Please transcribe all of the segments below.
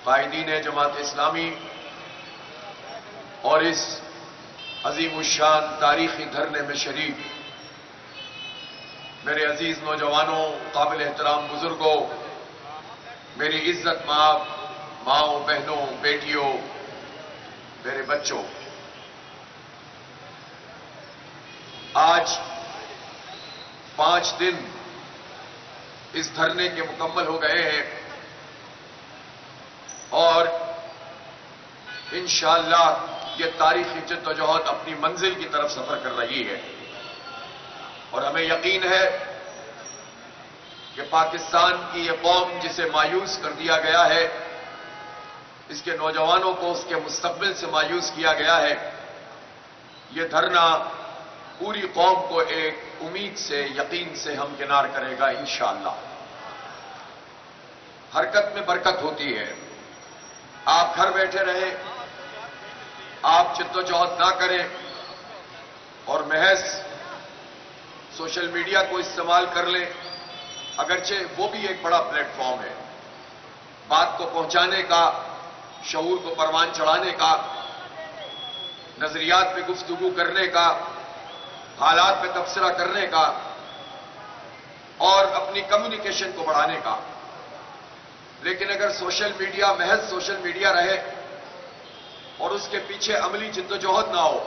قائدین جماعت اسلامی اور اس عظیم الشان تاریخی دھرنے میں شریک میرے عزیز نوجوانوں، قابل احترام بزرگوں، میری عزت ماؤں، بہنوں، بیٹیوں، میرے بچوں، آج 5 دن اس دھرنے کے مکمل ہو گئے ہیں اور انشاءاللہ یہ تاریخی جدوجہد اپنی منزل کی طرف سفر کر رہی ہے اور ہمیں یقین ہے کہ پاکستان کی یہ قوم جسے مایوس کر دیا گیا ہے، اس کے نوجوانوں کو اس کے مستقبل سے مایوس کیا گیا ہے، یہ دھرنا پوری قوم کو ایک امید سے، یقین سے ہمکنار کرے گا انشاءاللہ۔ حرکت میں برکت ہوتی ہے۔ آپ گھر بیٹھے رہیں، آپ جدوجہد نہ کریں اور محض سوشل میڈیا کو استعمال کر لیں، اگرچہ وہ بھی ایک بڑا پلیٹ فارم ہے بات کو پہنچانے کا، شعور کو پروان چڑھانے کا، نظریات پہ گفتگو کرنے کا، حالات پہ تبصرہ کرنے کا اور اپنی کمیونیکیشن کو بڑھانے کا، لیکن اگر سوشل میڈیا محض سوشل میڈیا رہے اور اس کے پیچھے عملی جدوجہد نہ ہو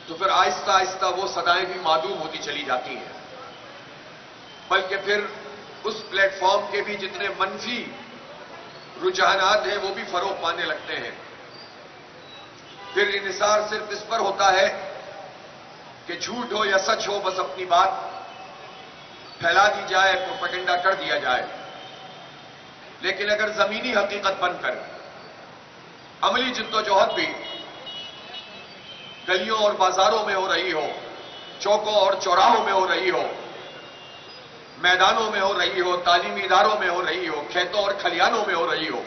تو پھر آہستہ آہستہ وہ صدائیں بھی معدوم ہوتی چلی جاتی ہیں، بلکہ پھر اس پلیٹ فارم کے بھی جتنے منفی رجحانات ہیں وہ بھی فروغ پانے لگتے ہیں۔ پھر انحصار صرف اس پر ہوتا ہے کہ جھوٹ ہو یا سچ ہو، بس اپنی بات پھیلا دی جائے، پروپیگنڈا کر دیا جائے، لیکن اگر زمینی حقیقت بن کر عملی جدوجہد بھی گلیوں اور بازاروں میں ہو رہی ہو، چوکوں اور چوراہوں میں ہو رہی ہو، میدانوں میں ہو رہی ہو، تعلیمی اداروں میں ہو رہی ہو، کھیتوں اور کھلیانوں میں ہو رہی ہو،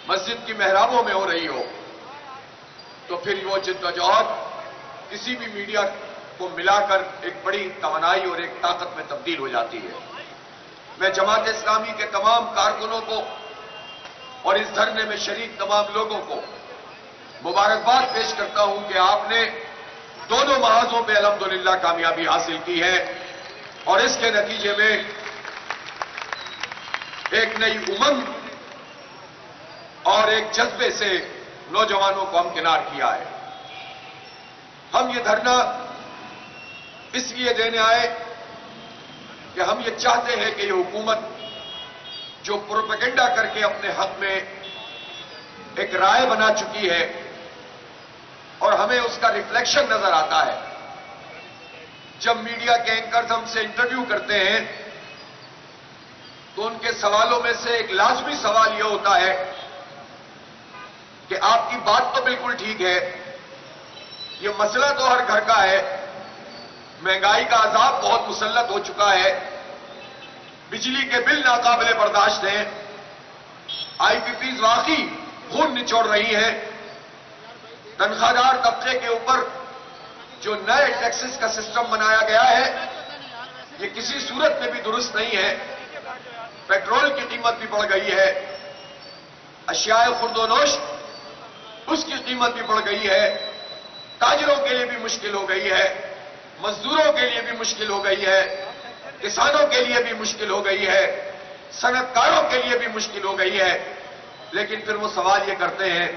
مسجد کی محرابوں میں ہو رہی ہو، تو پھر وہ جدوجہد کسی بھی میڈیا کو ملا کر ایک بڑی توانائی اور ایک طاقت میں تبدیل ہو جاتی ہے۔ میں جماعت اسلامی کے تمام کارکنوں کو اور اس دھرنے میں شریک تمام لوگوں کو مبارکباد پیش کرتا ہوں کہ آپ نے دونوں محاذوں پہ الحمدللہ کامیابی حاصل کی ہے اور اس کے نتیجے میں ایک نئی امنگ اور ایک جذبے سے نوجوانوں کو ہمکنار کیا ہے۔ ہم یہ دھرنا اس لیے دینے آئے کہ ہم یہ چاہتے ہیں کہ یہ حکومت جو پروپیگنڈا کر کے اپنے حق میں ایک رائے بنا چکی ہے اور ہمیں اس کا ریفلیکشن نظر آتا ہے، جب میڈیا کے اینکرز ہم سے انٹرویو کرتے ہیں تو ان کے سوالوں میں سے ایک لازمی سوال یہ ہوتا ہے کہ آپ کی بات تو بالکل ٹھیک ہے، یہ مسئلہ تو ہر گھر کا ہے، مہنگائی کا عذاب بہت مسلط ہو چکا ہے، بجلی کے بل ناقابل برداشت ہیں، آئی پی پیز واقعی خون نچوڑ رہی ہیں، تنخواہ دار طبقے کے اوپر جو نئے ٹیکسز کا سسٹم بنایا گیا ہے یہ کسی صورت میں بھی درست نہیں ہے، پیٹرول کی قیمت بھی بڑھ گئی ہے، اشیاء خرد و نوش اس کی قیمت بھی بڑھ گئی ہے، تاجروں کے لیے بھی مشکل ہو گئی ہے، مزدوروں کے لیے بھی مشکل ہو گئی ہے، کسانوں کے لیے بھی مشکل ہو گئی ہے، صنعت کاروں کے لیے بھی مشکل ہو گئی ہے، لیکن پھر وہ سوال یہ کرتے ہیں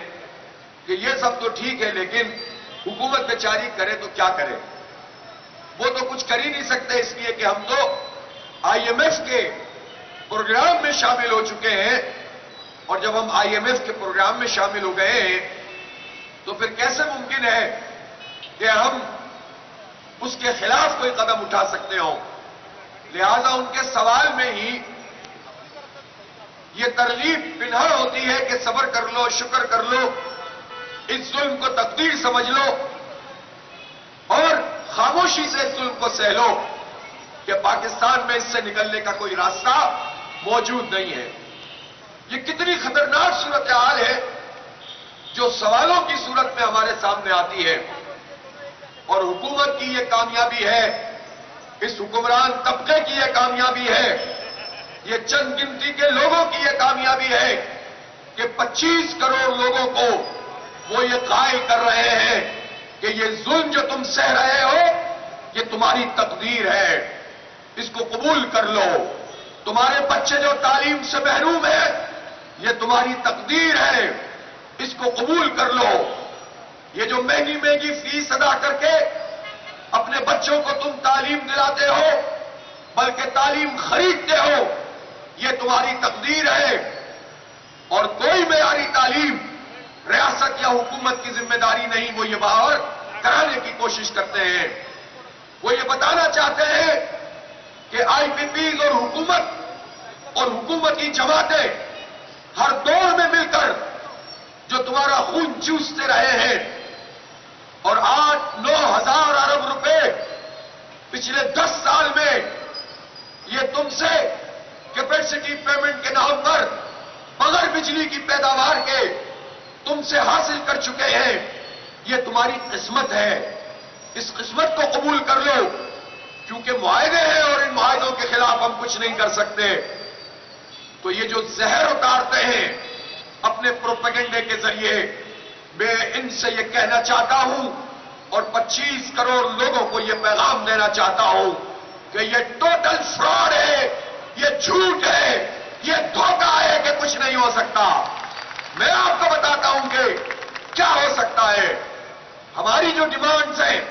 کہ یہ سب تو ٹھیک ہے لیکن حکومت بیچاری کرے تو کیا کرے؟ وہ تو کچھ کر ہی نہیں سکتے اس لیے کہ ہم تو آئی ایم ایف کے پروگرام میں شامل ہو چکے ہیں، اور جب ہم آئی ایم ایف کے پروگرام میں شامل ہو گئے ہیں تو پھر کیسے ممکن ہے کہ ہم اس کے خلاف کوئی قدم اٹھا سکتے ہوں؟ لہذا ان کے سوال میں ہی یہ ترغیب پنہا ہوتی ہے کہ صبر کر لو، شکر کر لو، اس ظلم کو تقدیر سمجھ لو اور خاموشی سے اس ظلم کو سہ لو کہ پاکستان میں اس سے نکلنے کا کوئی راستہ موجود نہیں ہے۔ یہ کتنی خطرناک صورتحال ہے جو سوالوں کی صورت میں ہمارے سامنے آتی ہے، اور حکومت کی یہ کامیابی ہے، اس حکمران طبقے کی یہ کامیابی ہے، یہ چند گنتی کے لوگوں کی یہ کامیابی ہے کہ 25 کروڑ لوگوں کو وہ یہ قائل کر رہے ہیں کہ یہ ظلم جو تم سہ رہے ہو یہ تمہاری تقدیر ہے، اس کو قبول کر لو۔ تمہارے بچے جو تعلیم سے محروم ہیں یہ تمہاری تقدیر ہے، اس کو قبول کر لو۔ یہ جو مہنگی مہنگی فیس ادا کر کے اپنے بچوں کو تم تعلیم دلاتے ہو بلکہ تعلیم خریدتے ہو، یہ تمہاری تقدیر ہے۔ اور کوئی معیاری تعلیم ریاست یا حکومت کی ذمہ داری نہیں، وہ یہ باہر کرانے کی کوشش کرتے ہیں۔ وہ یہ بتانا چاہتے ہیں کہ آئی پی پیز اور حکومتی جماعتیں ہر دور میں مل کر جو تمہارا خون چوستے رہے ہیں اور 8-9 ہزار ارب روپے پچھلے 10 سال میں یہ تم سے کیپیسٹی پیمنٹ کے نام پر بغیر بجلی کی پیداوار کے تم سے حاصل کر چکے ہیں، یہ تمہاری قسمت ہے۔ اس قسمت کو قبول کر لو، کیونکہ معاہدے ہیں اور ان معاہدوں کے خلاف ہم کچھ نہیں کر سکتے۔ تو یہ جو زہر اتارتے ہیں اپنے پروپیگنڈے کے ذریعے، میں ان سے یہ کہنا چاہتا ہوں اور 25 کروڑ لوگوں کو یہ پیغام دینا چاہتا ہوں کہ یہ ٹوٹل فراڈ ہے، یہ جھوٹ ہے، یہ دھوکہ ہے کہ کچھ نہیں ہو سکتا۔ میں آپ کو بتاتا ہوں کہ کیا ہو سکتا ہے۔ ہماری جو ڈیمانڈز ہیں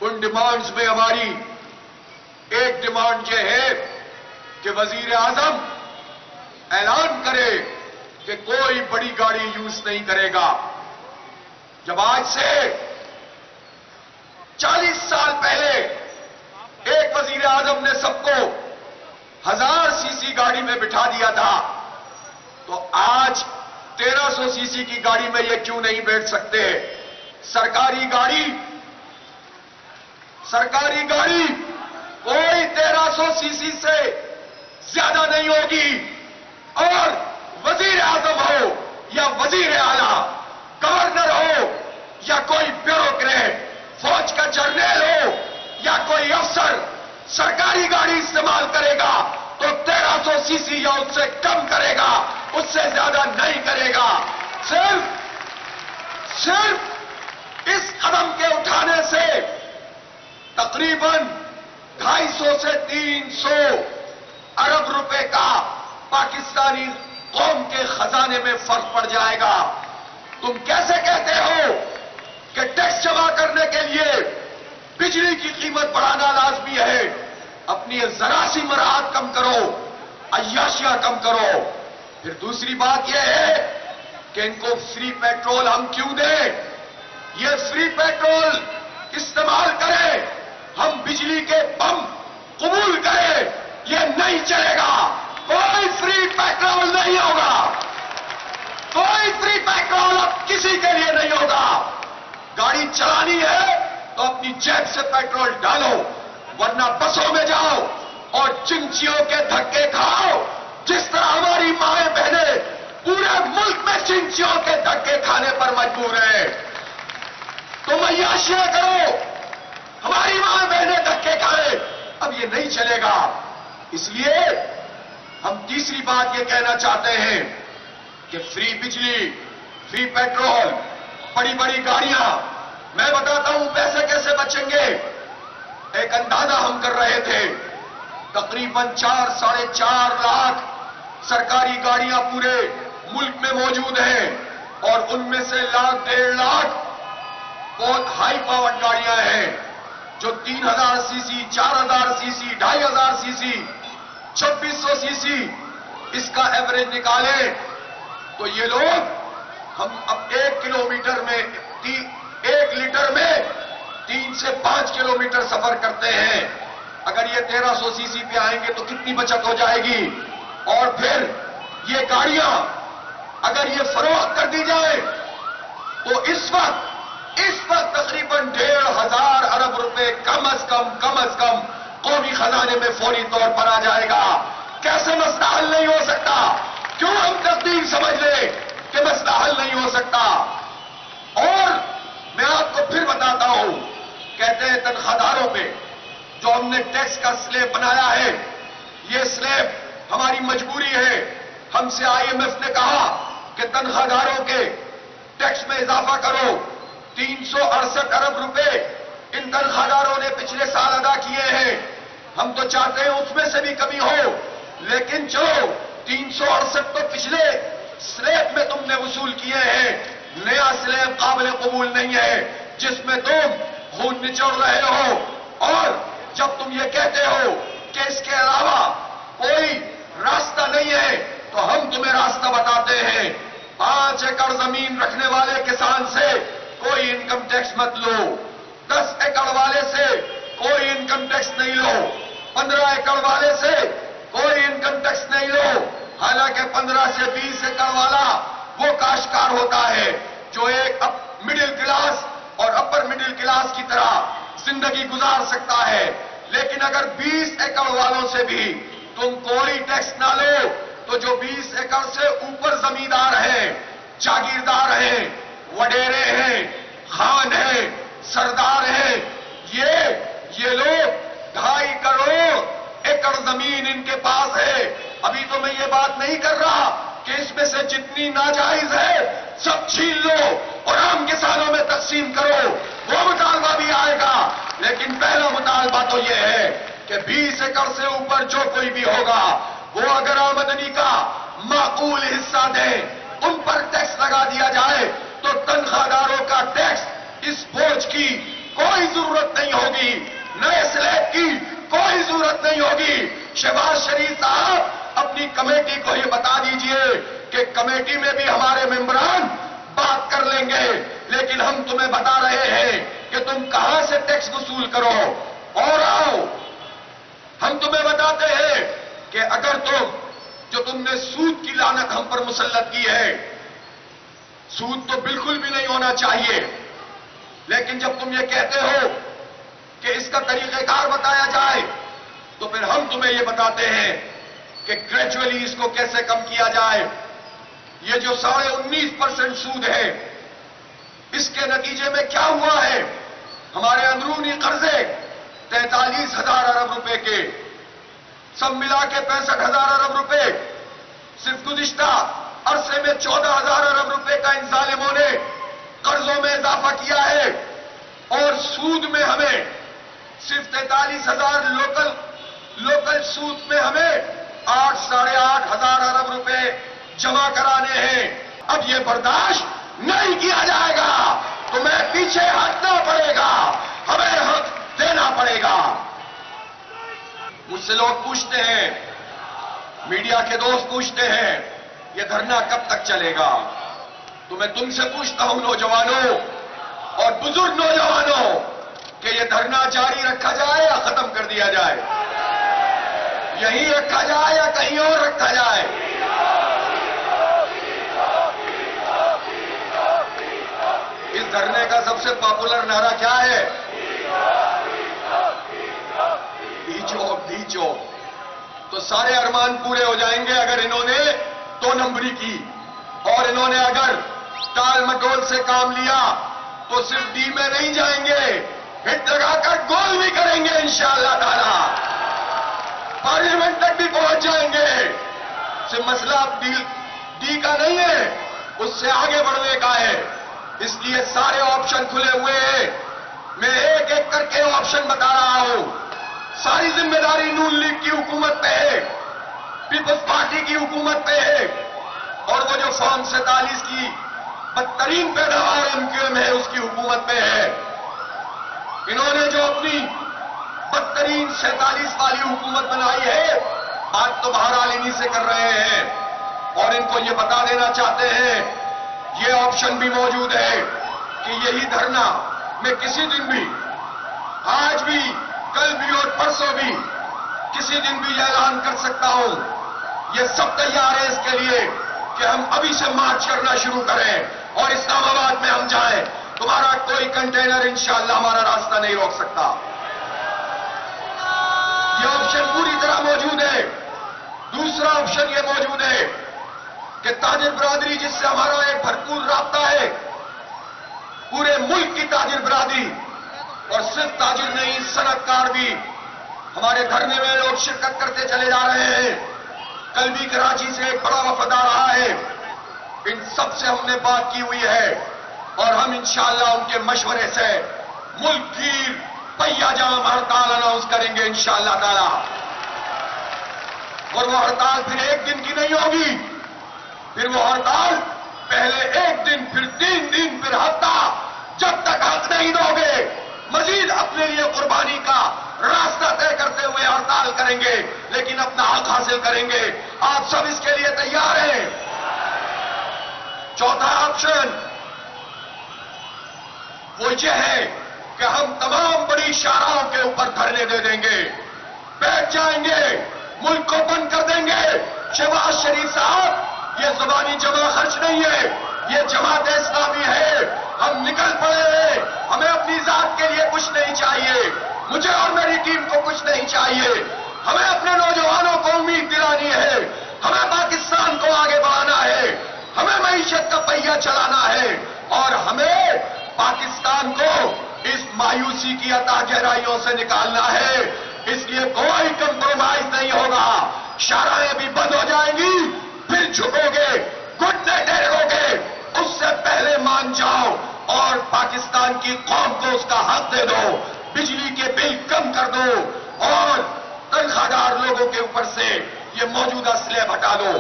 ان ڈیمانڈز میں ہماری ایک ڈیمانڈ یہ ہے کہ وزیر اعظم اعلان کرے کہ کوئی بڑی گاڑی یوز نہیں کرے گا۔ جب آج سے 40 سال پہلے ایک وزیر اعظم نے سب کو 1000 سی سی گاڑی میں بٹھا دیا تھا، تو آج 1300 سی سی کی گاڑی میں یہ کیوں نہیں بیٹھ سکتے؟ سرکاری گاڑی کوئی 1300 سی سی سے زیادہ نہیں ہوگی، اور وزیر اعظم ہو یا وزیر اعلیٰ، گورنر ہو یا کوئی بیوروکریٹ، فوج کا جرنیل ہو یا کوئی افسر، سرکاری گاڑی استعمال کرے گا تو 1300 سی سی یا اس سے کم کرے گا، اس سے زیادہ نہیں کرے گا۔ صرف اس قدم کے اٹھانے سے تقریباً 250 سے 300 ارب روپے کا پاکستانی قوم کے خزانے میں فرق پڑ جائے گا۔ تم کیسے کہتے ہو کہ ٹیکس جمع کرنے کے لیے بجلی کی قیمت بڑھانا لازمی ہے؟ اپنی ذرا سی مراعات کم کرو، عیاشیاں کم کرو۔ پھر دوسری بات یہ ہے کہ ان کو فری پیٹرول ہم کیوں دیں؟ یہ فری پیٹرول استعمال کریں، ہم بجلی کے پمپ قبول کریں، یہ نہیں چلے گا۔ کوئی فری پیٹرول نہیں ہوگا، کوئی فری پیٹرول اب کسی کے لیے نہیں ہوگا۔ گاڑی چلانی ہے تو اپنی جیب سے پیٹرول ڈالو، ورنہ بسوں میں جاؤ اور چنچیوں کے دھکے کھاؤ، جس طرح ہماری مائیں بہنیں پورے ملک میں چنچیوں کے دھکے کھانے پر مجبور ہیں۔ تم عیاشیاں کرو، ہماری مائیں بہنیں دھکے کھائیں، اب یہ نہیں چلے گا۔ اس لیے ہم تیسری بات یہ کہنا چاہتے ہیں کہ فری بجلی، فری پیٹرول، بڑی بڑی گاڑیاں، میں بتاتا ہوں پیسے کیسے بچیں گے۔ ایک اندازہ ہم کر رہے تھے، تقریباً 4-4.5 لاکھ سرکاری گاڑیاں پورے ملک میں موجود ہیں، اور ان میں سے 1-1.5 لاکھ بہت ہائی پاور گاڑیاں ہیں جو 3000 سی سی، 4000 سی سی، 2500 سی سی، 2600 سی سی، اس کا ایوریج نکالیں تو یہ لوگ ہم اب 1 کلومیٹر میں 1 لیٹر میں 3 سے 5 کلومیٹر سفر کرتے ہیں۔ اگر یہ 1300 سی سی پہ آئیں گے تو کتنی بچت ہو جائے گی؟ اور پھر یہ گاڑیاں اگر یہ فروخت کر دی جائے تو اس وقت تقریباً 1,500 ارب روپے کم از کم قومی خزانے میں فوری طور پر آ جائے گا۔ کیسے مسئلہ حل نہیں ہو سکتا؟ کیوں ہم تقدیر سمجھ لیں کہ مسئلہ حل نہیں ہو سکتا؟ اور میں آپ کو پھر بتاتا ہوں، کہتے ہیں تنخواہ داروں پہ جو ہم نے ٹیکس کا سلیب بنایا ہے، یہ سلیب ہماری مجبوری ہے، ہم سے IMF نے کہا کہ تنخواہ داروں کے ٹیکس میں اضافہ کرو. 368 ارب روپے ان تنخواہ داروں نے پچھلے سال ادا کیے ہیں. ہم تو چاہتے ہیں اس میں سے بھی کمی ہو، لیکن چلو 368 تو پچھلے سلیب میں تم نے وصول کیے ہیں. نیا سلیب قابل قبول نہیں ہے جس میں تم خون نچوڑ رہے ہو. اور جب تم یہ کہتے ہو کہ اس کے علاوہ کوئی راستہ نہیں ہے تو ہم تمہیں راستہ بتاتے ہیں. 5 ایکڑ زمین رکھنے والے کسان سے کوئی انکم ٹیکس مت لو. 10 ایکڑ والے سے کوئی انکم ٹیکس نہیں لو. 15 ایکڑ والے سے کوئی انکم ٹیکس نہیں لو. حالانکہ 15 سے 20 ایکڑ والا وہ کاشتکار ہوتا ہے جو ایک مڈل کلاس اور اپر مڈل کلاس کی طرح زندگی گزار سکتا ہے. لیکن اگر 20 ایکڑ والوں سے بھی تم کوئی ٹیکس نہ لو تو جو 20 ایکڑ سے اوپر زمیندار ہیں، جاگیردار ہیں، وڈیرے ہیں، خان ہیں، سردار ہیں، یہ لوگ 2.5 کروڑ ایکڑ زمین ان کے پاس ہے. ابھی تو میں یہ بات نہیں کر رہا کہ اس میں سے جتنی ناجائز ہے سب چھین لو اور عام کسانوں میں تقسیم کرو، وہ مطالبہ بھی آئے گا. لیکن پہلا مطالبہ تو یہ ہے کہ 20 ایکڑ سے اوپر جو کوئی بھی ہوگا وہ اگر آمدنی کا معقول حصہ دیں، ان پر ٹیکس لگا دیا جائے تو تنخواہ داروں کا ٹیکس اس بوجھ کی کوئی ضرورت نہیں ہوگی، نئے سلیب کی کوئی ضرورت نہیں ہوگی. شہباز شریف صاحب اپنی کمیٹی کو یہ بتا دیجئے کہ کمیٹی میں بھی ہمارے ممبران بات کر لیں گے، لیکن ہم تمہیں بتا رہے ہیں کہ تم کہاں سے ٹیکس وصول کرو. اور آؤ ہم تمہیں بتاتے ہیں کہ اگر تم نے سود کی لعنت ہم پر مسلط کی ہے، سود تو بالکل بھی نہیں ہونا چاہیے، لیکن جب تم یہ کہتے ہو کہ اس کا طریقہ کار بتایا جائے تو پھر ہم تمہیں یہ بتاتے ہیں کہ گریجولی اس کو کیسے کم کیا جائے. یہ جو 19.5% سود ہے، اس کے نتیجے میں کیا ہوا ہے؟ ہمارے اندرونی قرضے 43,000 ارب روپے کے، سب ملا کے 65,000 ارب روپے. صرف گزشتہ عرصے میں 14,000 ارب روپے کا ان ظالموں نے قرضوں میں اضافہ کیا ہے. اور سود میں ہمیں صرف 43,000 لوکل سود میں ہمیں 8,500 ارب روپے جمع کرانے ہیں. اب یہ برداشت نہیں کیا جائے گا، تمہیں پیچھے ہٹنا پڑے گا، ہمیں حق دینا پڑے گا. مجھ سے لوگ پوچھتے ہیں، میڈیا کے دوست پوچھتے ہیں، یہ دھرنا کب تک چلے گا؟ تو میں تم سے پوچھتا ہوں نوجوانوں اور بزرگ نوجوانوں کہ یہ دھرنا جاری رکھا جائے یا ختم کر دیا جائے؟ یہیں رکھا جائے یا کہیں اور رکھا جائے؟ اس دھرنے کا سب سے پاپولر نعرہ کیا ہے؟ ڈی چوک. تو سارے ارمان پورے ہو جائیں گے اگر انہوں نے 2 نمبری کی، اور انہوں نے اگر ٹال مٹول سے کام لیا تو صرف ڈی میں نہیں جائیں گے، ہٹ لگا کر گول بھی کریں گے انشاءاللہ تعالی، پارلیمنٹ تک بھی پہنچ جائیں گے. صرف مسئلہ اب ڈی کا نہیں ہے، اس سے آگے بڑھنے کا ہے. اس لیے سارے آپشن کھلے ہوئے ہیں. میں ایک ایک کر کے آپشن بتا رہا ہوں. ساری ذمہ داری نون لیگ کی حکومت پہ ہے، پیپلز پارٹی کی حکومت پہ ہے، اور وہ جو فارم 47 کی بدترین پیداوار MQM ہے اس کی حکومت پہ ہے. انہوں نے جو اپنی بدترین 47 والی حکومت بنائی ہے، آج تو بہرحال انہی سے کر رہے ہیں. اور ان کو یہ بتا دینا چاہتے ہیں، یہ آپشن بھی موجود ہے کہ یہی دھرنا میں کسی دن بھی، آج بھی، کل بھی اور پرسوں بھی، کسی دن بھی یہ اعلان کر سکتا ہوں. یہ سب تیار ہے اس کے لیے کہ ہم ابھی سے مارچ کرنا شروع کریں اور اسلام آباد میں ہم جائیں. تمہارا کوئی کنٹینر انشاءاللہ ہمارا راستہ نہیں روک سکتا. یہ آپشن پوری طرح موجود ہے. دوسرا آپشن یہ موجود ہے کہ تاجر برادری جس سے ہمارا ایک بھرپور رابطہ ہے، پورے ملک کی تاجر برادری، اور صرف تاجر نہیں صنعت کار بھی ہمارے دھرنے میں لوگ شرکت کرتے چلے جا رہے ہیں. کل بھی کراچی سے ایک بڑا وفد آ رہا ہے. ان سب سے ہم نے بات کی ہوئی ہے اور ہم انشاءاللہ ان کے مشورے سے ملک کی پہیا جام ہڑتال اناؤنس کریں گے انشاءاللہ تعالی. اور وہ ہڑتال پھر ایک دن کی نہیں ہوگی، پھر وہ ہڑتال پہلے ایک دن، پھر 3 دن، پھر ہفتہ. جب تک حق نہیں دو گے مزید اپنے لیے قربانی کا راستہ طے کرتے ہوئے ہڑتال کریں گے، لیکن اپنا حق حاصل کریں گے. آپ سب اس کے لیے تیار ہیں؟ چوتھا آپشن وہ یہ ہے کہ ہم تمام بڑی شاہراہوں کے اوپر دھرنے دے دیں گے، بیٹھ جائیں گے، ملک کو بند کر دیں گے. شہباز شریف صاحب، یہ زبانی جمع خرچ نہیں ہے، یہ جماعت اسلامی ہے. ہم نکل پڑے ہیں، ہمیں اپنی ذات کے لیے کچھ نہیں چاہیے، مجھے اور میری ٹیم کو کچھ نہیں چاہیے. ہمیں اپنے نوجوانوں کو امید دلانی ہے، ہمیں پاکستان کو آگے بڑھانا ہے، ہمیں معیشت کا پہیہ چلانا ہے اور ہمیں پاکستان کو اس مایوسی کی عطا گہرائیوں سے نکالنا ہے. اس لیے کوئی کمپرومائز نہیں ہوگا. شاہراہیں بھی بند ہو جائیں گی، پھر جھکو گے، گھٹنے ٹیڑھو گے، اس سے پہلے مان جاؤ اور پاکستان کی قوم کو اس کا حق دے دو. بجلی کے بل کم کر دو اور تنخواہ دار لوگوں کے اوپر سے یہ موجودہ سلیب ہٹا دو.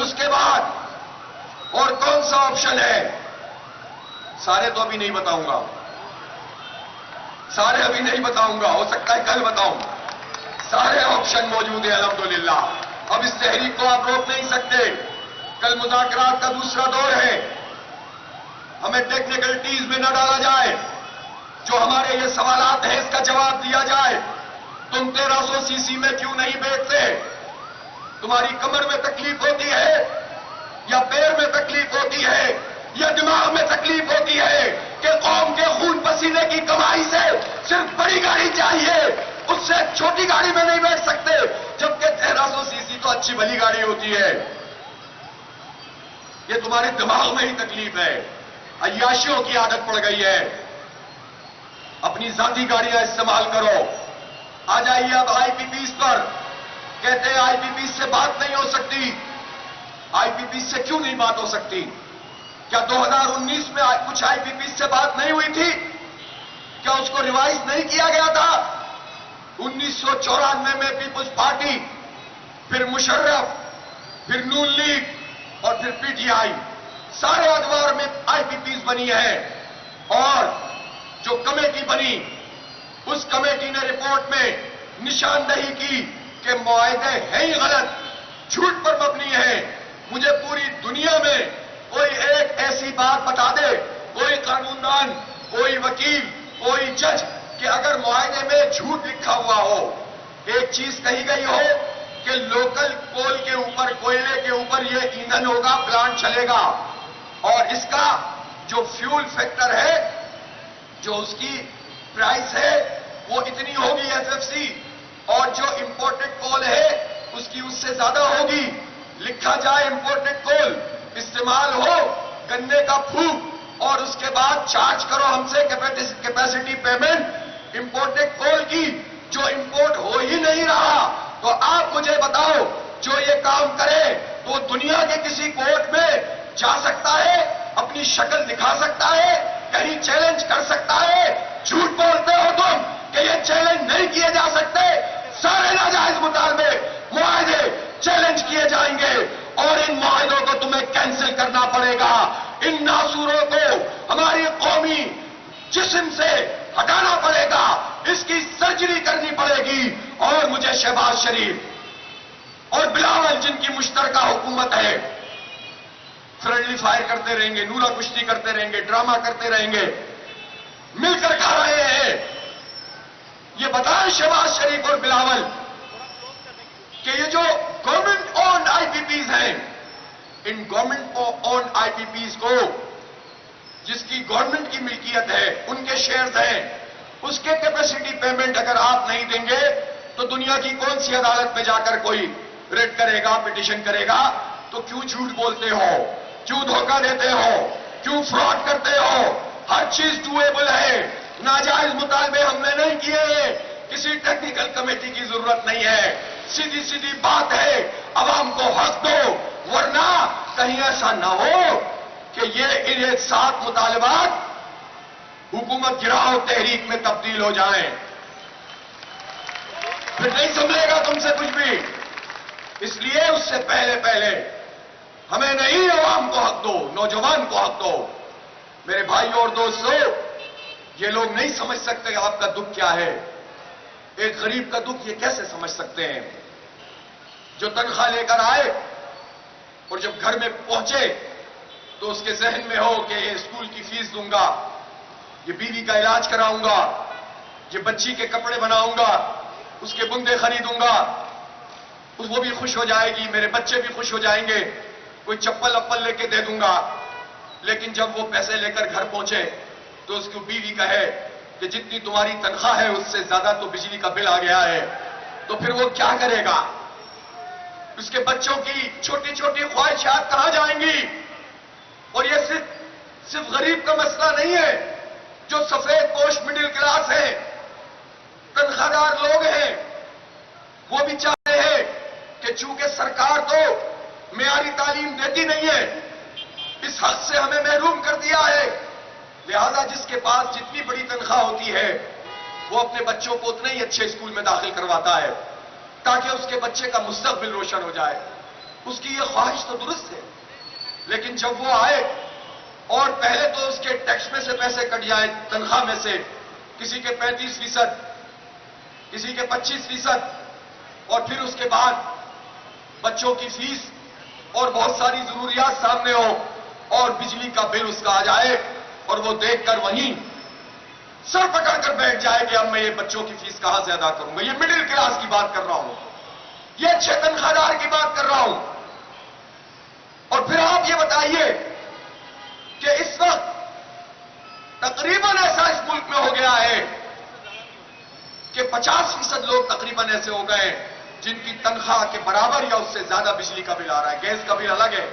اس کے بعد اور کون سا آپشن ہے؟ سارے تو ابھی نہیں بتاؤں گا، سارے ابھی نہیں بتاؤں گا، ہو سکتا ہے کل بتاؤں. سارے آپشن موجود ہیں الحمدللہ. اب اس تحریک کو آپ روک نہیں سکتے. کل مذاکرات کا دوسرا دور ہے. ہمیں ٹیکنیکلٹیز میں نہ ڈالا جائے. جو ہمارے یہ سوالات ہیں اس کا جواب دیا جائے. تم 1300 سی سی میں کیوں نہیں بیٹھتے؟ تمہاری کمر میں تکلیف ہوتی ہے یا پیر میں تکلیف ہوتی ہے یا دماغ میں تکلیف ہوتی ہے کہ قوم کے خون پسینے کی کمائی سے صرف بڑی گاڑی چاہیے، اس سے چھوٹی گاڑی میں نہیں بیٹھ سکتے، جبکہ 1300 سی سی تو اچھی بھلی گاڑی ہوتی ہے. یہ تمہارے دماغ میں ہی تکلیف ہے، عیاشیوں کی عادت پڑ گئی ہے. اپنی ذاتی گاڑیاں استعمال کرو. آ جائیے اب آئی پی پیز پر. کہتے ہیں آئی پی پیز سے بات نہیں ہو سکتی. آئی پی پیز سے کیوں نہیں بات ہو سکتی؟ کیا 2019 میں کچھ آئی پی پیز سے بات نہیں ہوئی تھی؟ کیا اس کو ریوائز نہیں کیا گیا تھا؟ 1994 میں پیپلز پارٹی، پھر مشرف، پھر نون لیگ اور پھر پی ٹی آئی، سارے ادوار میں آئی پی پیز بنی ہے. اور جو کمیٹی بنی، اس کمیٹی نے رپورٹ میں نشاندہی کی کہ معاہدے ہیں ہی غلط، جھوٹ پر مبنی ہیں. مجھے پوری دنیا میں کوئی ایک ایسی بات بتا دے، کوئی قانوندان، کوئی وکیل، کوئی جج، کہ اگر معاہدے میں جھوٹ لکھا ہوا ہو، ایک چیز کہی گئی ہو کہ لوکل کول کے اوپر، کوئلے کے اوپر یہ ایندھن ہوگا، پلانٹ چلے گا اور اس کا جو فیول فیکٹر ہے، جو اس کی پرائس ہے وہ اتنی ہوگی ایف ایف سی، اور جو امپورٹڈ کول ہے اس کی اس سے زیادہ ہوگی. لکھا جائے امپورٹڈ کول استعمال ہو، گنے کا پھوک، اور اس کے بعد چارج کرو ہم سے کیپیسٹی پیمنٹ امپورٹڈ کول کی، جو امپورٹ ہو ہی نہیں رہا. تو آپ مجھے بتاؤ، جو یہ کام کرے تو دنیا کے کسی کورٹ میں جا سکتا ہے، اپنی شکل دکھا سکتا ہے، کہیں چیلنج کر سکتا ہے؟ جھوٹ بولتے ہو تم کہ یہ چیلنج نہیں کیے جا سکتے. سارے ناجائز مطالبے، معاہدے چیلنج کیے جائیں گے اور ان معاہدوں کو تمہیں کینسل کرنا پڑے گا. ان ناسوروں کو ہماری قومی جسم سے ہٹانا پڑے گا، اس کی سرجری کرنی پڑے گی. اور مجھے شہباز شریف اور بلاول، جن کی مشترکہ حکومت ہے، فرینڈلی فائر کرتے رہیں گے، نورا کشتی کرتے رہیں گے، ڈرامہ کرتے رہیں گے، مل کر کھا رہے ہیں. یہ بتائیں شہباز شریف اور بلاول کہ یہ جو گورنمنٹ اونڈ آئی پی پیز ہیں، ان گورنمنٹ اونڈ آئی پی پیز کو، جس کی گورنمنٹ کی ملکیت ہے، ان کے شیئرز ہیں، اس کے کیپیسٹی پیمنٹ اگر آپ نہیں دیں گے تو دنیا کی کون سی عدالت میں جا کر کوئی ریٹ کرے گا، پٹیشن کرے گا؟ تو کیوں جھوٹ بولتے ہو؟ کیوں دھوکہ دیتے ہو؟ کیوں فراڈ کرتے ہو؟ ہر چیز ڈویبل ہے. ناجائز مطالبے ہم نے نہیں کیے. کسی ٹیکنیکل کمیٹی کی ضرورت نہیں ہے. سیدھی سیدھی بات ہے, عوام کو حق دو, ورنہ کہیں ایسا نہ ہو کہ یہ 7 مطالبات حکومت گراؤ تحریک میں تبدیل ہو جائیں. پھر نہیں سمجھے گا تم سے کچھ بھی. اس لیے اس سے پہلے ہمیں نہیں, عوام کو حق دو, نوجوان کو حق دو. میرے بھائیوں اور دوستوں, یہ لوگ نہیں سمجھ سکتے آپ کا دکھ کیا ہے. ایک غریب کا دکھ یہ کیسے سمجھ سکتے ہیں؟ جو تنخواہ لے کر آئے اور جب گھر میں پہنچے تو اس کے ذہن میں ہو کہ یہ اسکول کی فیس دوں گا, یہ بیوی کا علاج کراؤں گا, یہ بچی کے کپڑے بناؤں گا, اس کے بندے خریدوں گا, وہ بھی خوش ہو جائے گی, میرے بچے بھی خوش ہو جائیں گے, کوئی چپل اپل لے کے دے دوں گا. لیکن جب وہ پیسے لے کر گھر پہنچے تو اس کی بیوی کہے کہ جتنی تمہاری تنخواہ ہے اس سے زیادہ تو بجلی کا بل آ گیا ہے, تو پھر وہ کیا کرے گا؟ اس کے بچوں کی چھوٹی چھوٹی خواہشات کہاں جائیں گی؟ اور یہ صرف غریب کا مسئلہ نہیں ہے. جو سفید پوش مڈل کلاس ہے, تنخواہ دار لوگ ہیں, وہ بھی چاہتے ہیں کہ چونکہ سرکار تو معیاری تعلیم دیتی نہیں ہے, اس حق سے ہمیں محروم کر دیا ہے, لہذا جس کے پاس جتنی بڑی تنخواہ ہوتی ہے وہ اپنے بچوں کو اتنے ہی اچھے اسکول میں داخل کرواتا ہے تاکہ اس کے بچے کا مستقبل روشن ہو جائے. اس کی یہ خواہش تو درست ہے, لیکن جب وہ آئے اور پہلے تو اس کے ٹیکس میں سے پیسے کٹ جائیں, تنخواہ میں سے کسی کے 35%, کسی کے 25%, اور پھر اس کے بعد بچوں کی فیس اور بہت ساری ضروریات سامنے ہو اور بجلی کا بل اس کا آ جائے اور وہ دیکھ کر وہیں سر پکڑ کر بیٹھ جائے کہ اب میں یہ بچوں کی فیس کہاں سے ادا کروں گا. یہ مڈل کلاس کی بات کر رہا ہوں, یہ اچھے تنخواہ دار کی بات کر رہا ہوں. اور پھر آپ یہ بتائیے کہ اس وقت تقریباً ایسا اس ملک میں ہو گیا ہے کہ 50% لوگ تقریباً ایسے ہو گئے جن کی تنخواہ کے برابر یا اس سے زیادہ بجلی کا بل آ رہا ہے. گیس کا بل الگ ہے,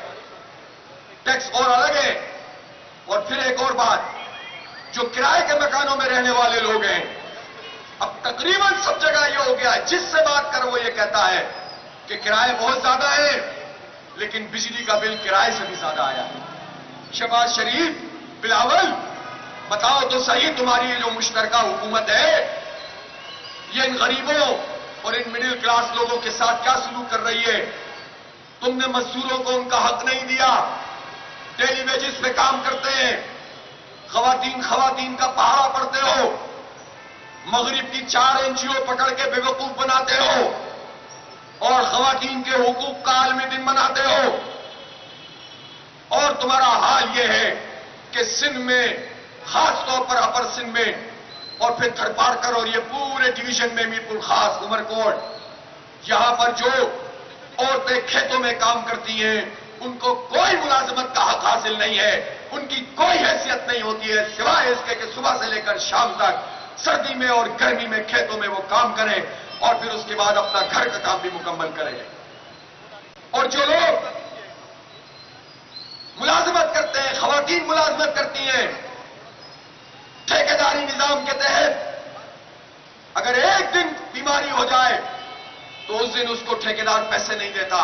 ٹیکس اور الگ ہے. اور پھر ایک اور بات, جو کرائے کے مکانوں میں رہنے والے لوگ ہیں, اب تقریباً سب جگہ یہ ہو گیا ہے, جس سے بات کر وہ یہ کہتا ہے کہ کرائے بہت زیادہ ہیں لیکن بجلی کا بل کرائے سے بھی زیادہ آیا ہے. شہباز شریف, بلاول, بتاؤ تو صحیح, تمہاری یہ جو مشترکہ حکومت ہے یہ ان غریبوں اور ان مڈل کلاس لوگوں کے ساتھ کیا سلوک کر رہی ہے؟ تم نے مزدوروں کو ان کا حق نہیں دیا, ڈیلی ویجز پہ کام کرتے ہیں, خواتین کا پہاڑا پڑتے ہو, مغرب کی 4 NGO پکڑ کے بے وقوف بناتے ہو اور خواتین کے حقوق کا عالمی دن مناتے ہو. اور تمہارا حال یہ ہے کہ سندھ میں, خاص طور پر اپر سندھ میں اور پھر تھرپارکر اور یہ پورے ڈویژن میں, میرپور خاص, عمرکوٹ, یہاں پر جو عورتیں کھیتوں میں کام کرتی ہیں ان کو کوئی ملازمت کا حق حاصل نہیں ہے, ان کی کوئی حیثیت نہیں ہوتی ہے سوائے اس کے کہ صبح سے لے کر شام تک سردی میں اور گرمی میں کھیتوں میں وہ کام کریں اور پھر اس کے بعد اپنا گھر کا کام بھی مکمل کریں. اور جو لوگ ملازمت کرتے ہیں, خواتین ملازمت کرتی ہیں ٹھیکیداری نظام کے تحت, اگر ایک دن بیماری ہو جائے تو اس دن اس کو ٹھیکیدار پیسے نہیں دیتا,